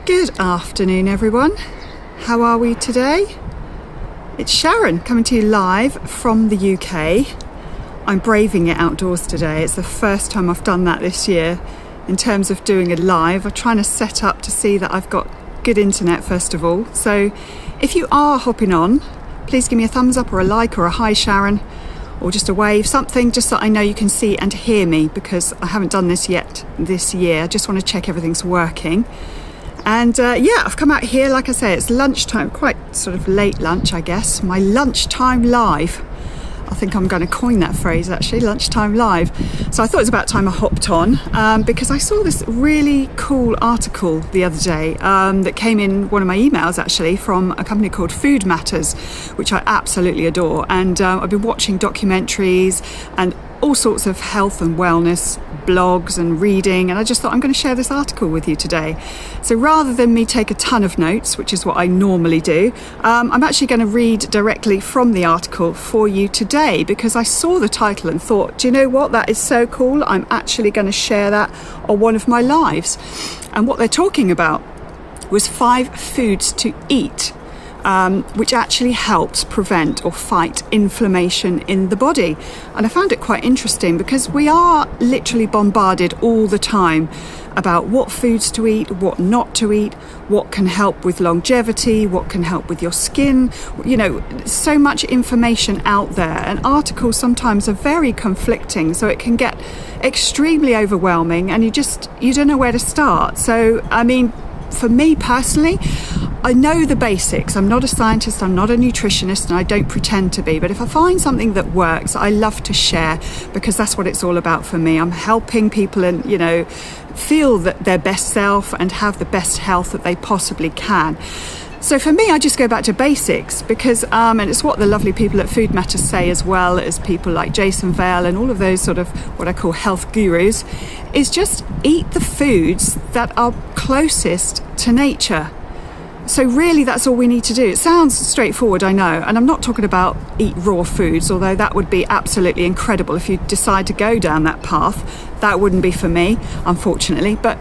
Good afternoon, everyone. How are we today? It's Sharon coming to you live from the UK. I'm braving it outdoors today. It's the first time I've done that this year in terms of doing a live. I'm trying to set up to see that I've got good internet first of all. So if you are hopping on, please give me a thumbs up or a like or a hi, Sharon, or just a wave, something just so I know you can see and hear me, because I haven't done this yet this year. I just want to check everything's working. And I've come out here, like I say, it's lunchtime, quite sort of late lunch, I guess. My lunchtime live. I think I'm going to coin that phrase, actually, lunchtime live. So I thought it was about time I hopped on because I saw this really cool article the other day that came in one of my emails, actually, from a company called Foodmatters, which I absolutely adore. And I've been watching documentaries and all sorts of health and wellness blogs and reading, and I just thought I'm going to share this article with you today. So rather than me take a ton of notes, which is what I normally do, I'm actually going to read directly from the article for you today, because I saw the title and thought, do you know what, that is so cool, I'm actually going to share that on one of my lives. And what they're talking about was 5 foods to eat which actually helps prevent or fight inflammation in the body. And I found it quite interesting because we are literally bombarded all the time about what foods to eat, what not to eat, what can help with longevity, what can help with your skin. You know, so much information out there, and articles sometimes are very conflicting, so it can get extremely overwhelming and you don't know where to start. So, I mean, for me personally, I know the basics. I'm not a scientist, I'm not a nutritionist, and I don't pretend to be. But if I find something that works, I love to share, because that's what it's all about for me. I'm helping people and, feel that their best self and have the best health that they possibly can. So for me, I just go back to basics because, and it's what the lovely people at Foodmatters say, as well as people like Jason Vale and all of those sort of what I call health gurus, is just eat the foods that are closest to nature. So really, that's all we need to do. It sounds straightforward, I know, and I'm not talking about eat raw foods, although that would be absolutely incredible if you decide to go down that path. That wouldn't be for me, unfortunately, but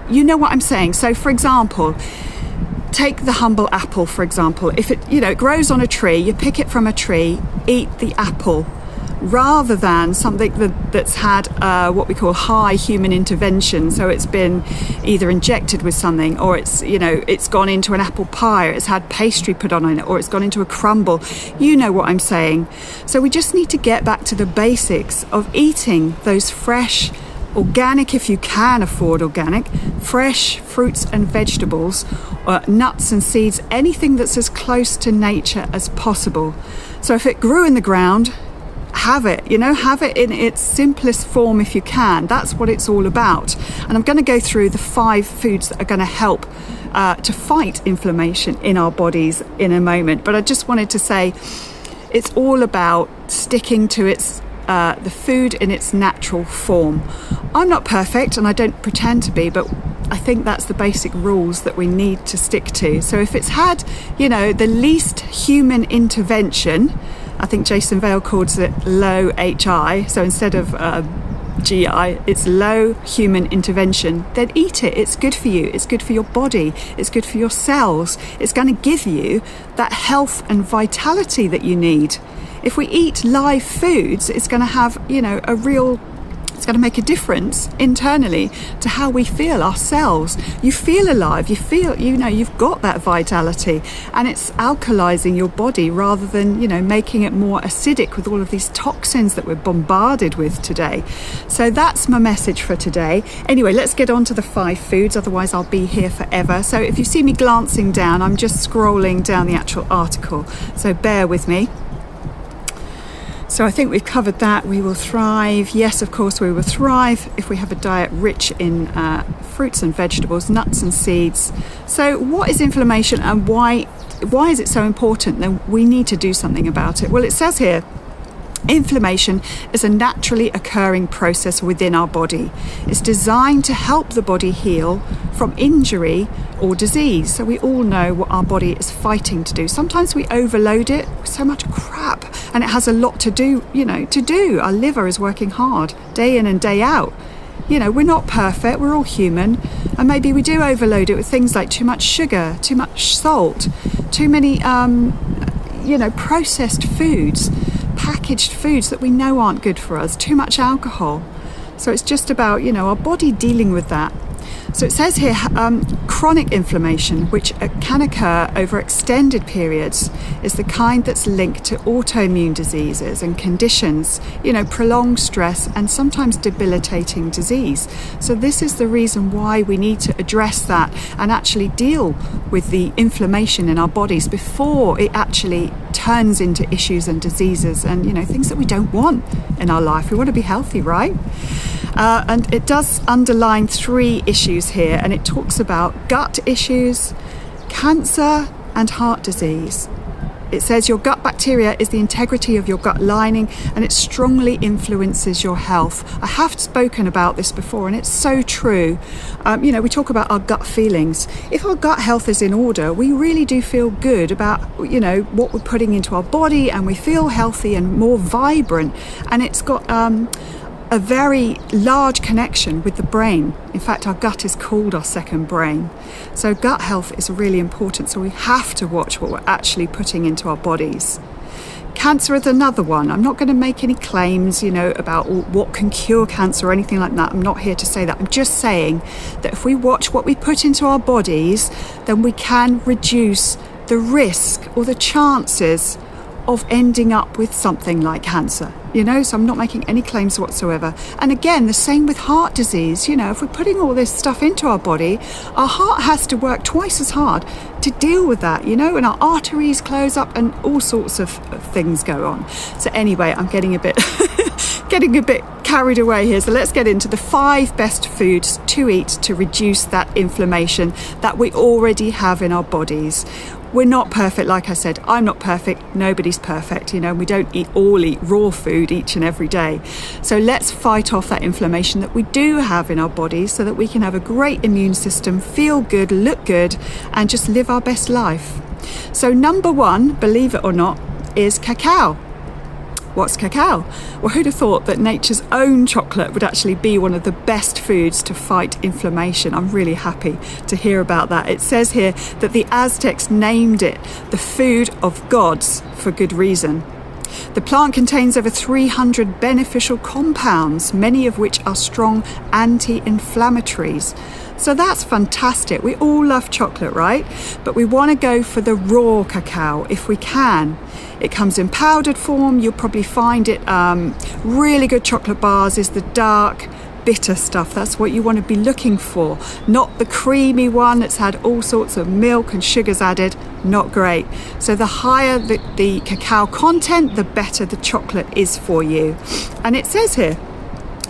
you know what I'm saying. So for example, take the humble apple, for example. If it grows on a tree, you pick it from a tree, eat the apple, rather than something that's had what we call high human intervention. So it's been either injected with something, or it's gone into an apple pie, or it's had pastry put on it, or it's gone into a crumble. You know what I'm saying. So we just need to get back to the basics of eating those fresh, organic, if you can afford organic, fresh fruits and vegetables, nuts and seeds, anything that's as close to nature as possible. So if it grew in the ground, have it in its simplest form if you can. That's what it's all about. And I'm going to go through the 5 foods that are going to help to fight inflammation in our bodies in a moment. But I just wanted to say it's all about sticking to the food in its natural form. I'm not perfect and I don't pretend to be, but I think that's the basic rules that we need to stick to. So if it's had, the least human intervention, I think Jason Vale calls it low HI, so instead of GI, it's low human intervention, then eat it. It's good for you, it's good for your body, it's good for your cells, it's going to give you that health and vitality that you need. If we eat live foods, it's going to have, it's going to make a difference internally to how we feel ourselves. You feel alive, you feel, you've got that vitality, and it's alkalizing your body rather than, making it more acidic with all of these toxins that we're bombarded with today. So that's my message for today. Anyway, let's get on to the 5 foods, otherwise I'll be here forever. So if you see me glancing down, I'm just scrolling down the actual article, so bear with me. So I think we've covered that. We will thrive. Yes, of course, we will thrive if we have a diet rich in fruits and vegetables, nuts and seeds. So what is inflammation and why is it so important? Then we need to do something about it. Well, it says here, inflammation is a naturally occurring process within our body. It's designed to help the body heal from injury or disease. So we all know what our body is fighting to do. Sometimes we overload it with so much crap, and it has a lot to do, Our liver is working hard day in and day out. we're not perfect, we're all human, and maybe we do overload it with things like too much sugar, too much salt, too many processed foods, packaged foods that we know aren't good for us, too much alcohol. So it's just about our body dealing with that. So it says here, chronic inflammation, which can occur over extended periods, is the kind that's linked to autoimmune diseases and conditions, prolonged stress and sometimes debilitating disease. So this is the reason why we need to address that and actually deal with the inflammation in our bodies before it actually turns into issues and diseases and, things that we don't want in our life. We want to be healthy, right? And it does underline 3 issues here, and it talks about gut issues, cancer, and heart disease. It says your gut bacteria is the integrity of your gut lining, and it strongly influences your health. I have spoken about this before, and it's so true. We talk about our gut feelings. If our gut health is in order, we really do feel good about, what we're putting into our body, and we feel healthy and more vibrant. And it's got a very large connection with the brain. In fact, our gut is called our second brain. So gut health is really important. So we have to watch what we're actually putting into our bodies. Cancer is another one. I'm not going to make any claims, about what can cure cancer or anything like that. I'm not here to say that. I'm just saying that if we watch what we put into our bodies, then we can reduce the risk or the chances of ending up with something like cancer, so I'm not making any claims whatsoever. And again, the same with heart disease. If we're putting all this stuff into our body, our heart has to work twice as hard to deal with that, and our arteries close up and all sorts of things go on. So anyway, I'm getting a bit carried away here. So let's get into the 5 best foods to eat to reduce that inflammation that we already have in our bodies. We're not perfect, like I said. I'm not perfect. Nobody's perfect. We don't eat raw food each and every day. So let's fight off that inflammation that we do have in our bodies so that we can have a great immune system, feel good, look good, and just live our best life. So number 1, believe it or not, is cacao. What's cacao? Well, who'd have thought that nature's own chocolate would actually be one of the best foods to fight inflammation? I'm really happy to hear about that. It says here that the Aztecs named it the food of gods for good reason. The plant contains over 300 beneficial compounds, many of which are strong anti-inflammatories. So that's fantastic. We all love chocolate, right? But we want to go for the raw cacao if we can. It comes in powdered form. You'll probably find it really good chocolate bars is the dark, bitter stuff. That's what you want to be looking for, not the creamy one that's had all sorts of milk and sugars added. Not great. So the higher the cacao content, the better the chocolate is for you. And it says here,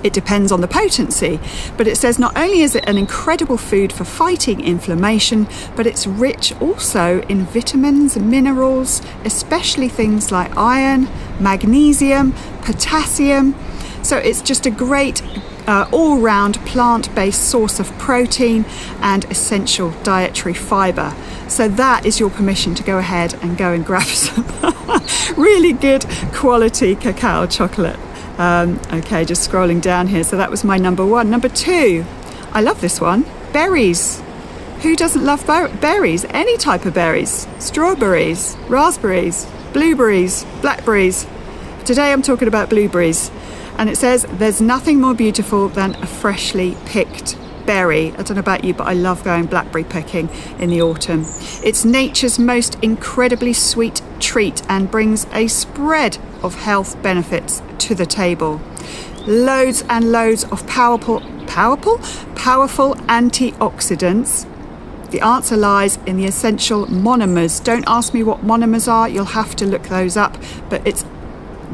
it depends on the potency, but it says not only is it an incredible food for fighting inflammation, but it's rich also in vitamins and minerals, especially things like iron, magnesium, potassium. So it's just a great all-round plant-based source of protein and essential dietary fibre. So that is your permission to go ahead and go and grab some really good quality cacao chocolate. Okay, just scrolling down here. So that was my number 1. Number 2, I love this one, berries. Who doesn't love berries? Any type of berries. Strawberries, raspberries, blueberries, blackberries. Today I'm talking about blueberries. And it says there's nothing more beautiful than a freshly picked berry. I don't know about you, but I love going blackberry picking in the autumn. It's nature's most incredibly sweet treat and brings a spread of health benefits to the table. Loads and loads of powerful antioxidants. The answer lies in the essential monomers. Don't ask me what monomers are. You'll have to look those up, but it's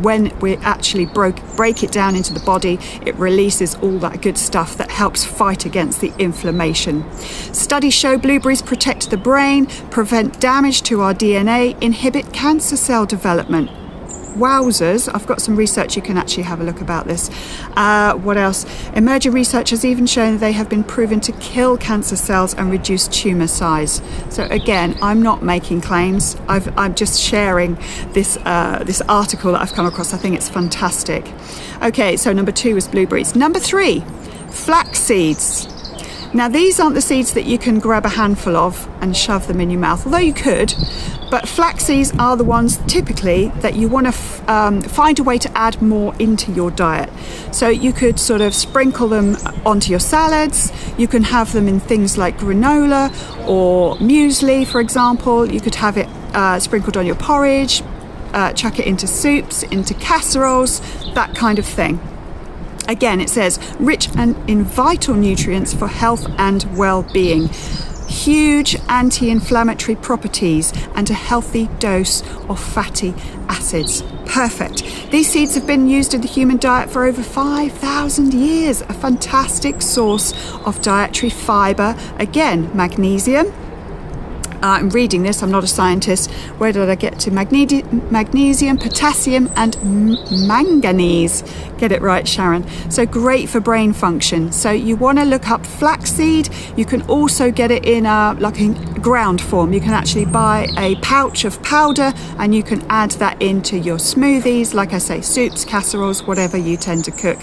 when we actually break it down into the body, it releases all that good stuff that helps fight against the inflammation. Studies show blueberries protect the brain, prevent damage to our DNA, inhibit cancer cell development. Wowzers, I've got some research, you can actually have a look about this. What else? Emerging research has even shown they have been proven to kill cancer cells and reduce tumour size. So again, I'm not making claims. I'm just sharing this article that I've come across. I think it's fantastic. Okay, so number 2 is blueberries. Number 3, Flax seeds. Now, these aren't the seeds that you can grab a handful of and shove them in your mouth, although you could, but flax seeds are the ones typically that you want to find a way to add more into your diet. So you could sort of sprinkle them onto your salads. You can have them in things like granola or muesli, for example. You could have it sprinkled on your porridge, chuck it into soups, into casseroles, that kind of thing. Again, it says rich and in vital nutrients for health and well-being, huge anti-inflammatory properties, and a healthy dose of fatty acids. Perfect. These seeds have been used in the human diet for over 5,000 years. A fantastic source of dietary fibre. Again, magnesium. I'm reading this, I'm not a scientist. Where did I get to? Magnesium, potassium and manganese. Get it right, Sharon. So great for brain function. So you want to look up flaxseed. You can also get it in ground form. You can actually buy a pouch of powder and you can add that into your smoothies, like I say, soups, casseroles, whatever you tend to cook.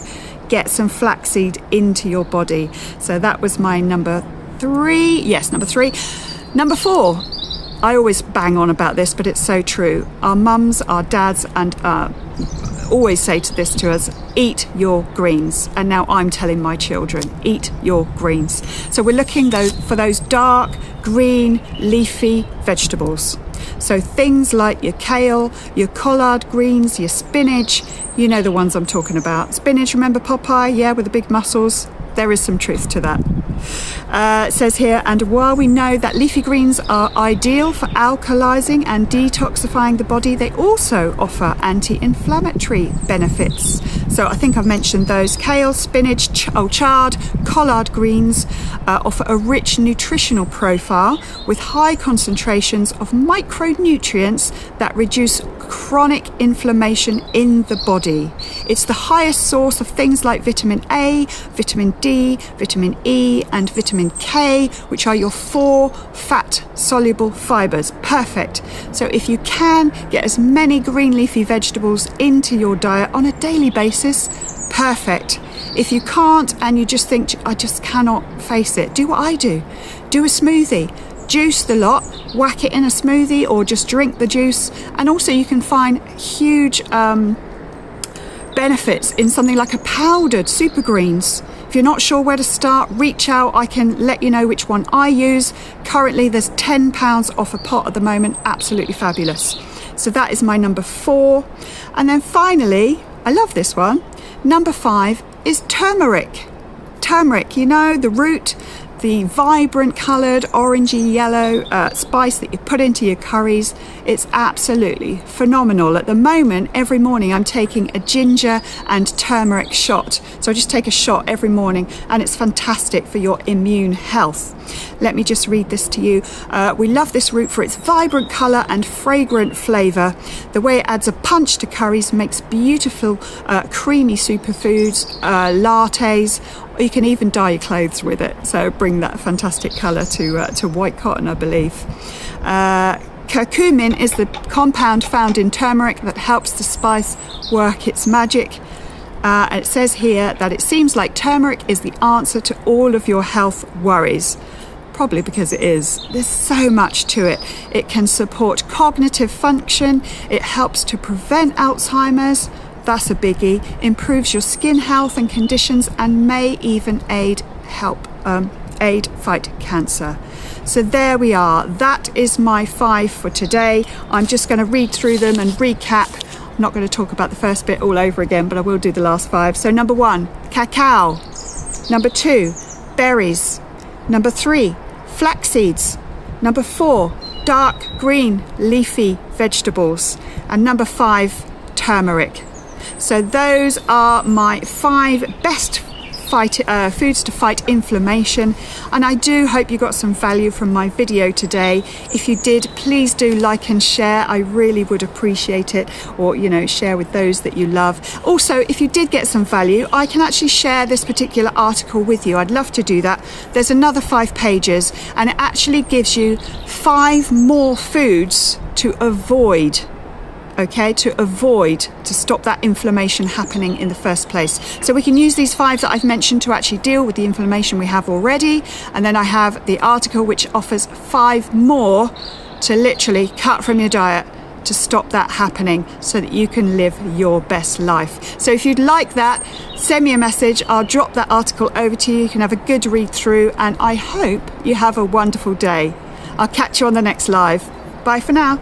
Get some flaxseed into your body. So that was my number 3. Yes, number 3. Number 4, I always bang on about this, but it's so true. Our mums, our dads, and always say this to us, eat your greens. And now I'm telling my children, eat your greens. So we're looking for those dark, green, leafy vegetables. So things like your kale, your collard greens, your spinach, you know the ones I'm talking about. Spinach, remember Popeye? Yeah, with the big muscles. There is some truth to that. It says here, and while we know that leafy greens are ideal for alkalizing and detoxifying the body, they also offer anti-inflammatory benefits. So I think I've mentioned those. Kale, spinach, chard, collard greens offer a rich nutritional profile with high concentrations of micronutrients that reduce chronic inflammation in the body. It's the highest source of things like vitamin A, vitamin D, vitamin E and vitamin K, which are your 4 fat-soluble fibres. Perfect. So if you can get as many green leafy vegetables into your diet on a daily basis, perfect. If you can't and you just think, I just cannot face it, do what I do. Do a smoothie. Juice the lot, whack it in a smoothie or just drink the juice. And also you can find huge benefits in something like a powdered super greens. If you're not sure where to start, reach out. I can let you know which one I use. Currently there's £10 off a pot at the moment. Absolutely fabulous. So that is my number 4. And then finally, I love this one. Number 5 is turmeric. Turmeric, you know, the root, the vibrant coloured orangey yellow spice that you put into your curries. It's absolutely phenomenal. At the moment, every morning I'm taking a ginger and turmeric shot. So I just take a shot every morning and it's fantastic for your immune health. Let me just read this to you. We love this root for its vibrant colour and fragrant flavour. The way it adds a punch to curries, makes beautiful creamy superfoods, lattes. You can even dye your clothes with it, so bring that fantastic colour to white cotton, I believe. Curcumin is the compound found in turmeric that helps the spice work its magic. It says here that it seems like turmeric is the answer to all of your health worries. Probably because it is. There's so much to it. It can support cognitive function. It helps to prevent Alzheimer's. That's a biggie. Improves your skin health and conditions and may even aid fight cancer. So there we are. That is my 5 for today. I'm just going to read through them and recap. I'm not going to talk about the first bit all over again, but I will do the last 5. So number 1, cacao. Number 2, berries. Number 3, flax seeds. Number 4, dark green leafy vegetables. And number 5, turmeric. So those are my 5 best foods to fight inflammation, and I do hope you got some value from my video today. If you did, please do like and share. I really would appreciate it, or share with those that you love. Also, if you did get some value, I can actually share this particular article with you. I'd love to do that. There's another 5 pages and it actually gives you 5 more foods to avoid. okay, to stop that inflammation happening in the first place. So we can use these 5 that I've mentioned to actually deal with the inflammation we have already. And then I have the article which offers 5 more to literally cut from your diet to stop that happening so that you can live your best life. So if you'd like that, send me a message. I'll drop that article over to you. You can have a good read through, and I hope you have a wonderful day. I'll catch you on the next live. Bye for now.